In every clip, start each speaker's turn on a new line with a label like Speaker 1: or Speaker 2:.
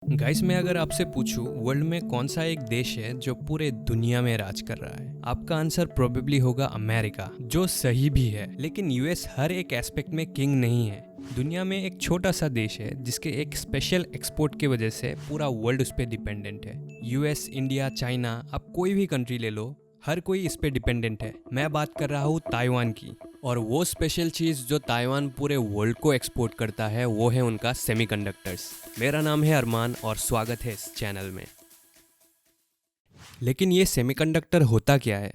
Speaker 1: Guys, मैं अगर आपसे पूछूं वर्ल्ड में कौन सा एक देश है जो पूरे दुनिया में राज कर रहा है, आपका आंसर प्रोबेबली होगा अमेरिका, जो सही भी है। लेकिन यूएस हर एक एस्पेक्ट में किंग नहीं है। दुनिया में एक छोटा सा देश है जिसके एक स्पेशल एक्सपोर्ट की वजह से पूरा वर्ल्ड उस पर डिपेंडेंट है। यूएस, इंडिया, चाइना, आप कोई भी कंट्री ले लो, हर कोई इस पे डिपेंडेंट है। मैं बात कर रहा हूँ ताइवान की। और वो स्पेशल चीज़ जो ताइवान पूरे वर्ल्ड को एक्सपोर्ट करता है वो है उनका सेमीकंडक्टर्स। मेरा नाम है अरमान और स्वागत है इस चैनल में। लेकिन ये सेमीकंडक्टर होता क्या है,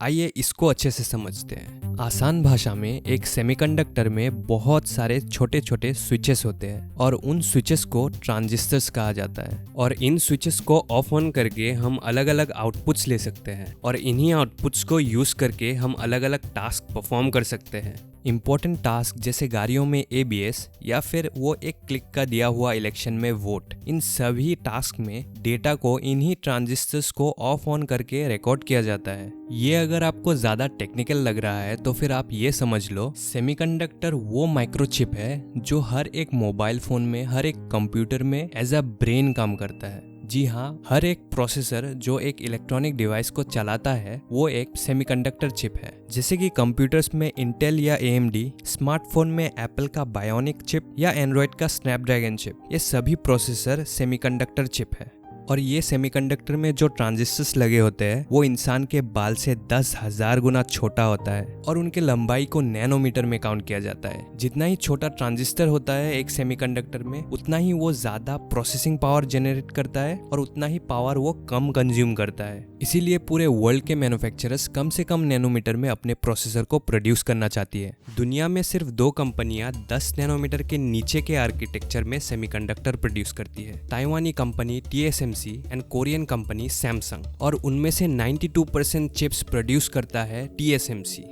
Speaker 1: आइए इसको अच्छे से समझते हैं। आसान भाषा में एक सेमीकंडक्टर में बहुत सारे छोटे छोटे स्विचेस होते हैं और उन स्विचेस को ट्रांजिस्टर्स कहा जाता है। और इन स्विचेस को ऑफ ऑन करके हम अलग अलग आउटपुट्स ले सकते हैं और इन्हीं आउटपुट्स को यूज करके हम अलग अलग टास्क परफॉर्म कर सकते हैं। इम्पोर्टेंट टास्क जैसे गाड़ियों में एबीएस या फिर वो एक क्लिक का दिया हुआ इलेक्शन में वोट, इन सभी टास्क में डेटा को इन्हीं ट्रांजिस्टर्स को ऑफ ऑन करके रिकॉर्ड किया जाता है। ये अगर आपको ज़्यादा टेक्निकल लग रहा है तो फिर आप ये समझ लो, सेमीकंडक्टर वो माइक्रोचिप है जो हर एक मोबाइल फ़ोन में, हर एक कंप्यूटर में एज अ ब्रेन काम करता है। जी हाँ, हर एक प्रोसेसर जो एक इलेक्ट्रॉनिक डिवाइस को चलाता है वो एक सेमीकंडक्टर चिप है। जैसे कि कंप्यूटर्स में इंटेल या एएमडी, स्मार्टफोन में एप्पल का बायोनिक चिप या एंड्रॉयड का स्नैपड्रैगन चिप, ये सभी प्रोसेसर सेमीकंडक्टर चिप है। और ये सेमीकंडक्टर में जो ट्रांजिस्टर्स लगे होते हैं वो इंसान के बाल से 10,000 गुना छोटा होता है और उनके लंबाई को नैनोमीटर में काउंट किया जाता है। जितना ही छोटा ट्रांजिस्टर होता है एक सेमीकंडक्टर में, उतना ही वो ज्यादा प्रोसेसिंग पावर जनरेट करता है और उतना ही पावर वो कम कंज्यूम करता है। इसीलिए पूरे वर्ल्ड के मैन्युफैक्चरर्स कम से कम नैनोमीटर में अपने प्रोसेसर को प्रोड्यूस करना चाहती है। दुनिया में सिर्फ 2 कंपनियां 10 नैनोमीटर के नीचे के आर्किटेक्चर में सेमीकंडक्टर प्रोड्यूस करती है, ताइवानी company TSMC and Korean company Samsung. और उनमें से 92% चिप्स प्रोड्यूस करता है TSMC।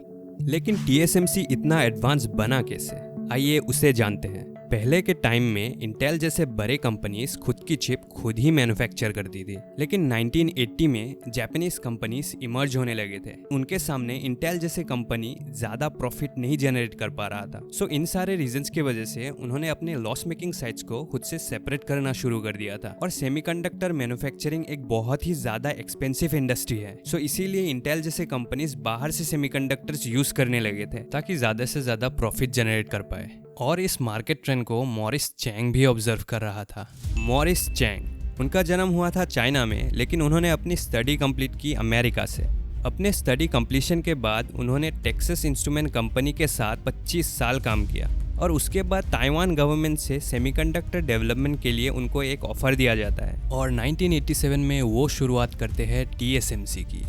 Speaker 1: लेकिन TSMC इतना एडवांस बना कैसे, आइए उसे जानते हैं। पहले के टाइम में इंटेल जैसे बड़े कंपनीज खुद की चिप खुद ही मैन्युफैक्चर करती थी, लेकिन 1980 में जापानीज कंपनीज इमर्ज होने लगे थे। उनके सामने इंटेल जैसे कंपनी ज्यादा प्रॉफिट नहीं जनरेट कर पा रहा था। सो इन सारे रीजंस की वजह से उन्होंने अपने लॉस मेकिंग साइट्स को खुद से सेपरेट करना शुरू कर दिया था। और सेमीकंडक्टर मैन्युफैक्चरिंग एक बहुत ही ज्यादा एक्सपेंसिव इंडस्ट्री है। सो इसीलिए इंटेल जैसे कंपनीज बाहर से सेमीकंडक्टर्स यूज करने लगे थे ताकि ज्यादा से ज्यादा प्रॉफिट जनरेट कर पाए। और इस मार्केट ट्रेंड को मॉरिस चैंग भी ऑब्जर्व कर रहा था। मॉरिस चैंग, उनका जन्म हुआ था चाइना में, लेकिन उन्होंने अपनी स्टडी कंप्लीट की अमेरिका से। अपने स्टडी कंप्लीशन के बाद उन्होंने टेक्सास इंस्ट्रूमेंट कंपनी के साथ 25 साल काम किया और उसके बाद ताइवान गवर्नमेंट से सेमीकंडक्टर डेवलपमेंट के लिए उनको एक ऑफर दिया जाता है और 1987 में वो शुरुआत करते हैं TSMC की।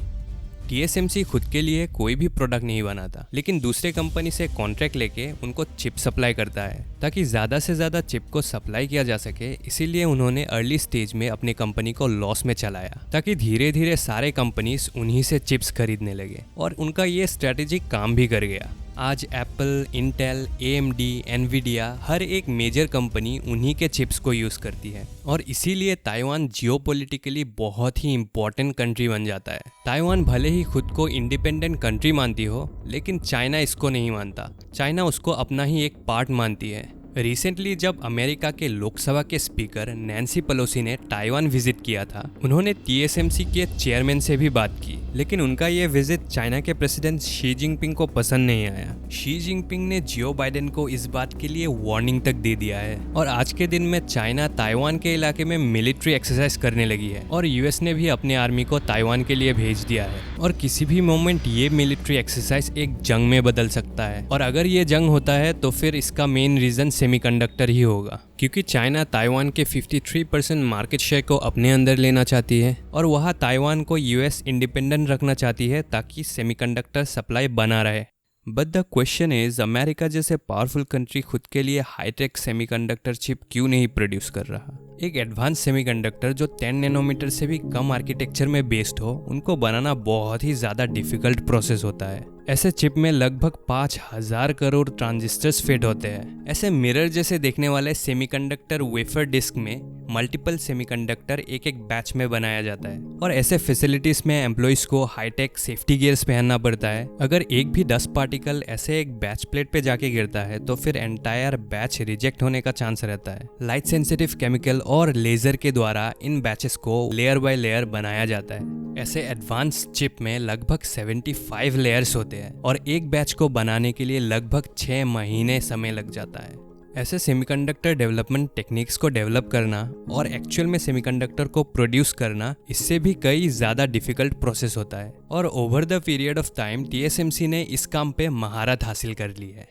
Speaker 1: TSMC खुद के लिए कोई भी प्रोडक्ट नहीं बनाता, लेकिन दूसरे कंपनी से कॉन्ट्रैक्ट लेके उनको चिप सप्लाई करता है ताकि ज़्यादा से ज़्यादा चिप को सप्लाई किया जा सके। इसीलिए उन्होंने अर्ली स्टेज में अपनी कंपनी को लॉस में चलाया ताकि धीरे धीरे सारे कंपनीज उन्हीं से चिप्स खरीदने लगे और उनका ये स्ट्रैटेजी काम भी कर गया। आज एप्पल, इंटेल, AMD, एनवीडिया, हर एक मेजर कंपनी उन्हीं के चिप्स को यूज़ करती है और इसीलिए ताइवान जियोपॉलिटिकली बहुत ही इम्पोर्टेंट कंट्री बन जाता है। ताइवान भले ही खुद को इंडिपेंडेंट कंट्री मानती हो, लेकिन चाइना इसको नहीं मानता। चाइना उसको अपना ही एक पार्ट मानती है। रिसेंटली जब अमेरिका के लोकसभा के स्पीकर नैन्सी पेलोसी ने ताइवान विजिट किया था, उन्होंने TSMC के चेयरमैन से भी बात की, लेकिन उनका ये विजिट चाइना के प्रेसिडेंट शी जिनपिंग को पसंद नहीं आया। शी जिनपिंग ने जियो बाइडेन को इस बात के लिए वार्निंग तक दे दिया है और आज के दिन में चाइना ताइवान के इलाके में मिलिट्री एक्सरसाइज करने लगी है और US ने भी अपने आर्मी को ताइवान के लिए भेज दिया है। और किसी भी मोमेंट ये मिलिट्री एक्सरसाइज एक जंग में बदल सकता है और अगर ये जंग होता है तो फिर इसका मेन रीजन सेमीकंडक्टर ही होगा, क्योंकि चाइना ताइवान के 53% मार्केट शेयर को अपने अंदर लेना चाहती है और वहाँ ताइवान को US इंडिपेंडेंट रखना चाहती है ताकि सेमीकंडक्टर सप्लाई बना रहे। But the question is, America जैसे पावरफुल कंट्री खुद के लिए हाईटेक सेमीकंडक्टर चिप क्यों नहीं प्रोड्यूस कर रहा। एक एडवांस सेमीकंडक्टर जो 10 नैनोमीटर से भी कम आर्किटेक्चर में बेस्ड हो, उनको बनाना बहुत ही ज़्यादा डिफिकल्ट प्रोसेस होता है। ऐसे चिप में लगभग 5000 करोड़ ट्रांजिस्टर्स फिट होते हैं। ऐसे मिरर जैसे देखने वाले सेमीकंडक्टर वेफर डिस्क में मल्टीपल सेमीकंडक्टर एक एक बैच में बनाया जाता है और ऐसे फैसिलिटीज में एम्प्लॉइज को हाईटेक सेफ्टी गियर्स पहनना पड़ता है। अगर एक भी 10 पार्टिकल ऐसे एक बैच प्लेट पे जाके गिरता है तो फिर एंटायर बैच रिजेक्ट होने का चांस रहता है। लाइट सेंसिटिव केमिकल और लेजर के द्वारा इन बैचेस को लेयर बाय लेयर बनाया जाता है। ऐसे एडवांस चिप में लगभग 75 लेयर्स होते हैं और एक बैच को बनाने के लिए लगभग 6 महीने समय लग जाता है। ऐसे सेमीकंडक्टर डेवलपमेंट टेक्निक्स को डेवलप करना और एक्चुअल में सेमीकंडक्टर को प्रोड्यूस करना, इससे भी कई ज़्यादा डिफिकल्ट प्रोसेस होता है और over the period of time TSMC ने इस काम पे महारत हासिल कर ली है।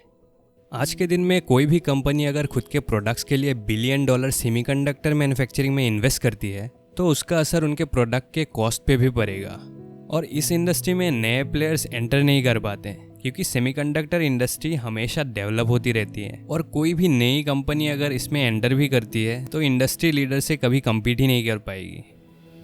Speaker 1: आज के दिन में कोई भी कंपनी अगर खुद के प्रोडक्ट्स के लिए $1 बिलियन सेमीकंडक्टर मैन्युफैक्चरिंग में इन्वेस्ट करती है तो उसका असर उनके प्रोडक्ट के कॉस्ट पे भी पड़ेगा और इस इंडस्ट्री में नए प्लेयर्स एंटर नहीं कर पाते क्योंकि सेमीकंडक्टर इंडस्ट्री हमेशा डेवलप होती रहती है और कोई भी नई कंपनी अगर इसमें एंटर भी करती है तो इंडस्ट्री लीडर से कभी कम्पीट ही नहीं कर पाएगी।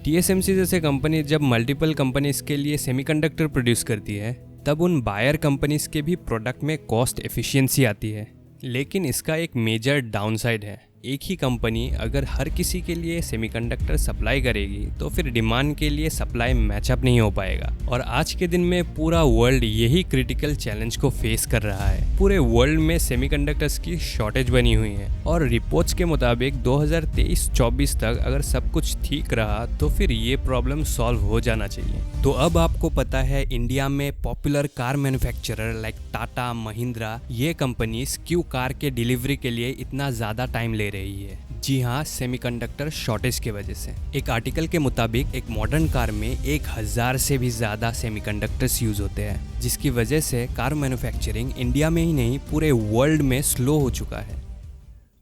Speaker 1: TSMC जैसे कंपनी जब मल्टीपल कंपनीज के लिए सेमीकंडक्टर प्रोड्यूस करती है तब उन बायर कंपनीज के भी प्रोडक्ट में कॉस्ट एफिशिएंसी आती है, लेकिन इसका एक मेजर डाउनसाइड है। एक ही कंपनी अगर हर किसी के लिए सेमीकंडक्टर सप्लाई करेगी तो फिर डिमांड के लिए सप्लाई मैचअप नहीं हो पाएगा और आज के दिन में पूरा वर्ल्ड यही क्रिटिकल चैलेंज को फेस कर रहा है। पूरे वर्ल्ड में सेमीकंडक्टर्स की शॉर्टेज बनी हुई है और रिपोर्ट्स के मुताबिक 2023-24 तक अगर सब कुछ ठीक रहा तो फिर ये प्रॉब्लम सॉल्व हो जाना चाहिए। तो अब आपको पता है इंडिया में popular car manufacturer like Tata, Mahindra, ये कंपनीज क्यों कार के डिलीवरी के लिए इतना ज़्यादा टाइम ले रही है। जी हाँ, सेमीकंडक्टर शॉर्टेज की वजह से। एक आर्टिकल के मुताबिक एक मॉडर्न कार में 1000 से भी ज़्यादा सेमीकंडक्टर्स यूज होते हैं, जिसकी वजह से कार मैन्युफैक्चरिंग इंडिया में ही नहीं पूरे वर्ल्ड में स्लो हो चुका है।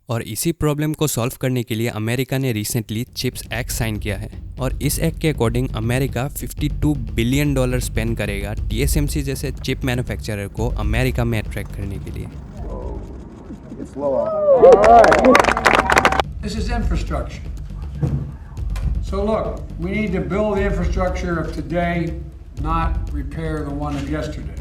Speaker 1: और इसी प्रॉब्लम को सॉल्व करने के लिए अमेरिका ने रिसेंटली चिप्स एक्ट साइन किया है और इस एक्ट के अकॉर्डिंग अमेरिका $52 बिलियन स्पेंड करेगा TSMC जैसे चिप मैन्युफैक्चरर को अमेरिका में अट्रैक्ट करने के लिए।
Speaker 2: This is infrastructure. So look, we need to build the infrastructure of today, not repair the one of yesterday.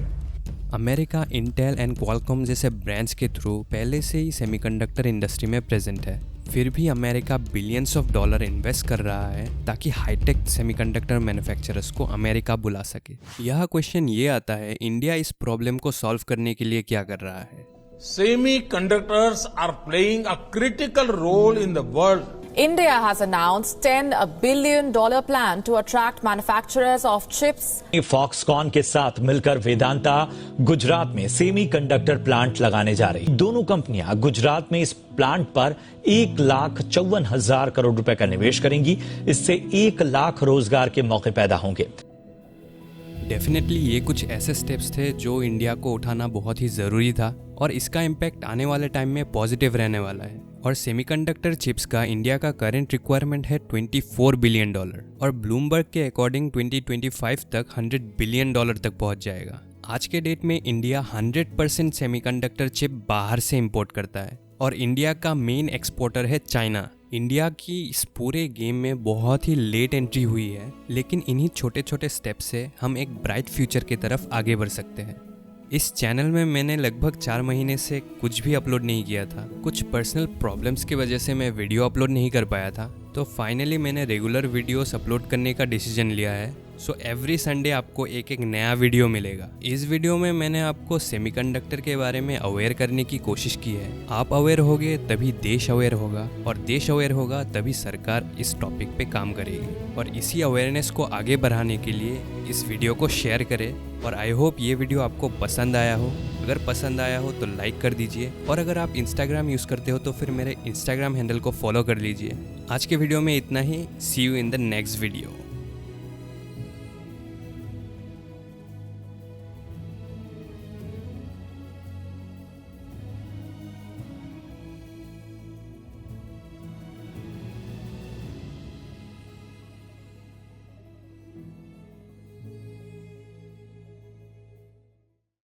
Speaker 1: America Intel and Qualcomm जैसे brands के through पहले से ही सेमीकंडक्टर इंडस्ट्री में प्रेजेंट है, फिर भी America billions of dollar invest कर रहा है ताकि हाईटेक सेमीकंडक्टर मैन्युफैक्चरर्स को अमेरिका बुला सके। यह क्वेश्चन ये आता है, इंडिया इस प्रॉब्लम को सॉल्व करने के लिए क्या कर रहा है?
Speaker 3: Semiconductors are playing a critical role in the world.
Speaker 4: India has announced $10 billion plan to attract manufacturers of chips.
Speaker 5: Foxconn के साथ मिलकर वेदांता गुजरात में सेमीकंडक्टर प्लांट लगाने जा रही। दोनों कंपनियां गुजरात में इस प्लांट पर 1,54,000 करोड़ रुपए का निवेश करेंगी। इससे 1 लाख रोजगार के मौके पैदा होंगे।
Speaker 1: डेफिनेटली ये कुछ ऐसे स्टेप्स थे जो इंडिया को उठाना बहुत ही ज़रूरी था और इसका इम्पैक्ट आने वाले टाइम में पॉजिटिव रहने वाला है। और सेमीकंडक्टर चिप्स का इंडिया का करंट रिक्वायरमेंट है $24 बिलियन और ब्लूमबर्ग के अकॉर्डिंग 2025 तक $100 बिलियन तक पहुंच जाएगा। आज के डेट में इंडिया 100% सेमीकंडक्टर चिप बाहर से इंपोर्ट करता है और इंडिया का मेन एक्सपोर्टर है चाइना। इंडिया की इस पूरे गेम में बहुत ही लेट एंट्री हुई है, लेकिन इन्हीं छोटे छोटे स्टेप से हम एक ब्राइट फ्यूचर की तरफ आगे बढ़ सकते हैं। इस चैनल में मैंने लगभग 4 महीने से कुछ भी अपलोड नहीं किया था। कुछ पर्सनल प्रॉब्लम्स की वजह से मैं वीडियो अपलोड नहीं कर पाया था, तो फाइनली मैंने रेगुलर वीडियोस अपलोड करने का डिसीजन लिया है। सो एवरी संडे आपको एक नया वीडियो मिलेगा। इस वीडियो में मैंने आपको सेमीकंडक्टर के बारे में अवेयर करने की कोशिश की है। आप अवेयर होगे तभी देश अवेयर होगा और देश अवेयर होगा तभी सरकार इस टॉपिक पे काम करेगी। और इसी अवेयरनेस को आगे बढ़ाने के लिए इस वीडियो को शेयर करें और आई होप ये वीडियो आपको पसंद आया हो। अगर पसंद आया हो तो लाइक कर dीजिए और अगर आप इंस्टाग्राम यूज़ करते हो तो फिर मेरे इंस्टाग्राम हैंडल को फॉलो कर लीजिए। आज के वीडियो में इतना ही। See you in the next video.